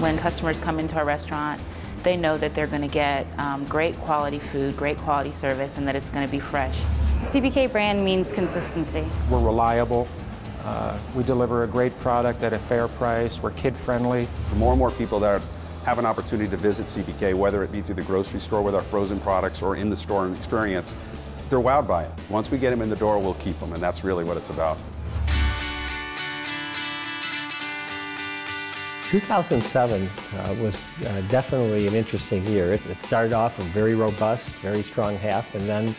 When customers come into our restaurant, they know that they're going to get great quality food, great quality service, and that it's going to be fresh. CPK brand means consistency. We're reliable. We deliver a great product at a fair price. We're kid-friendly. More and more people that have an opportunity to visit CPK, whether it be through the grocery store with our frozen products or in the store and experience, they're wowed by it. Once we get them in the door, we'll keep them, and that's really what it's about. 2007 was definitely an interesting year. It started off a very robust, very strong half, and then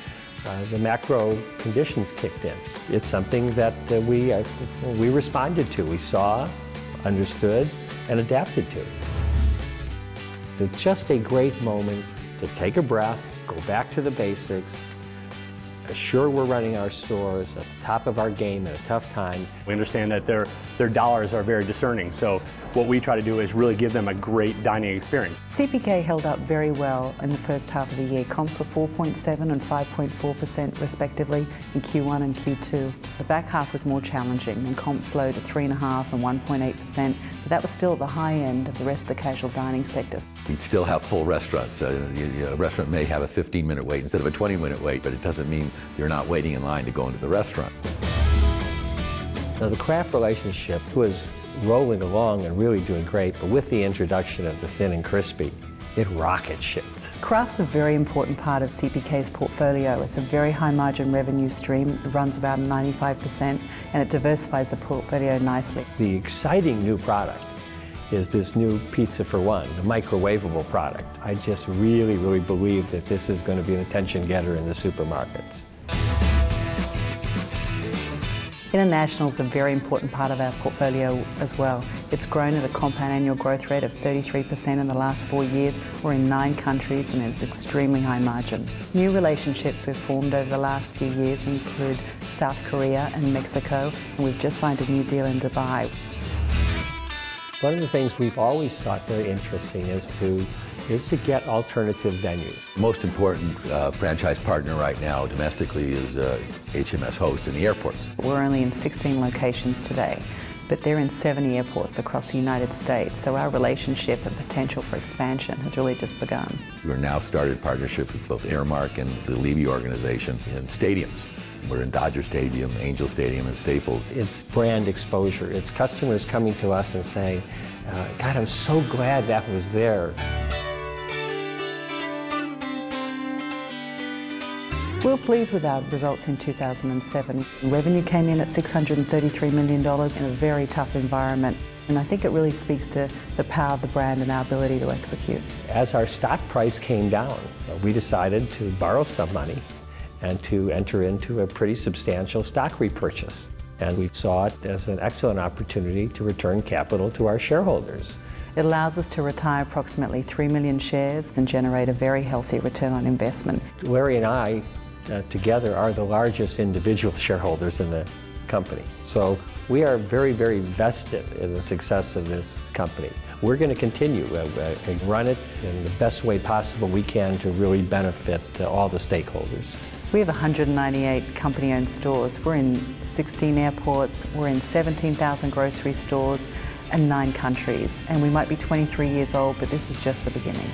the macro conditions kicked in. It's something that we responded to. We saw, understood, and adapted to. It's just a great moment to take a breath, go back to the basics, assure we're running our stores at the top of our game at a tough time. We understand that their dollars are very discerning, so what we try to do is really give them a great dining experience. CPK held up very well in the first half of the year. Comps were 4.7% and 5.4% respectively in Q1 and Q2. The back half was more challenging, and comps slowed to 3.5% and 1.8%, but that was still at the high end of the rest of the casual dining sectors. We'd still have full restaurants. A restaurant may have a 15-minute wait instead of a 20-minute wait, but it doesn't mean you're not waiting in line to go into the restaurant. Now, the Kraft relationship was rolling along and really doing great, but with the introduction of the thin and crispy, it rocket shipped. Kraft's a very important part of CPK's portfolio. It's a very high margin revenue stream. It runs about 95%, and it diversifies the portfolio nicely. The exciting new product is this new Pizza for One, the microwavable product. I just really, really believe that this is going to be an attention getter in the supermarkets. International is a very important part of our portfolio as well. It's grown at a compound annual growth rate of 33% in the last 4 years. We're in 9 countries, and it's extremely high margin. New relationships we've formed over the last few years include South Korea and Mexico, and we've just signed a new deal in Dubai. One of the things we've always thought very interesting is to get alternative venues. The most important franchise partner right now domestically is HMS Host in the airports. We're only in 16 locations today, but they're in 70 airports across the United States, so our relationship and potential for expansion has really just begun. We've now started partnerships with both Airmark and the Levy organization in stadiums. We're in Dodger Stadium, Angel Stadium, and Staples. It's brand exposure. It's customers coming to us and saying, God, I'm so glad that was there. We're pleased with our results in 2007. Revenue came in at $633 million in a very tough environment, and I think it really speaks to the power of the brand and our ability to execute. As our stock price came down, we decided to borrow some money and to enter into a pretty substantial stock repurchase. And we saw it as an excellent opportunity to return capital to our shareholders. It allows us to retire approximately 3 million shares and generate a very healthy return on investment. Larry and I together are the largest individual shareholders in the company. So we are very, very vested in the success of this company. We're going to continue and run it in the best way possible we can to really benefit all the stakeholders. We have 198 company-owned stores. We're in 16 airports, we're in 17,000 grocery stores and 9 countries. And we might be 23 years old, but this is just the beginning.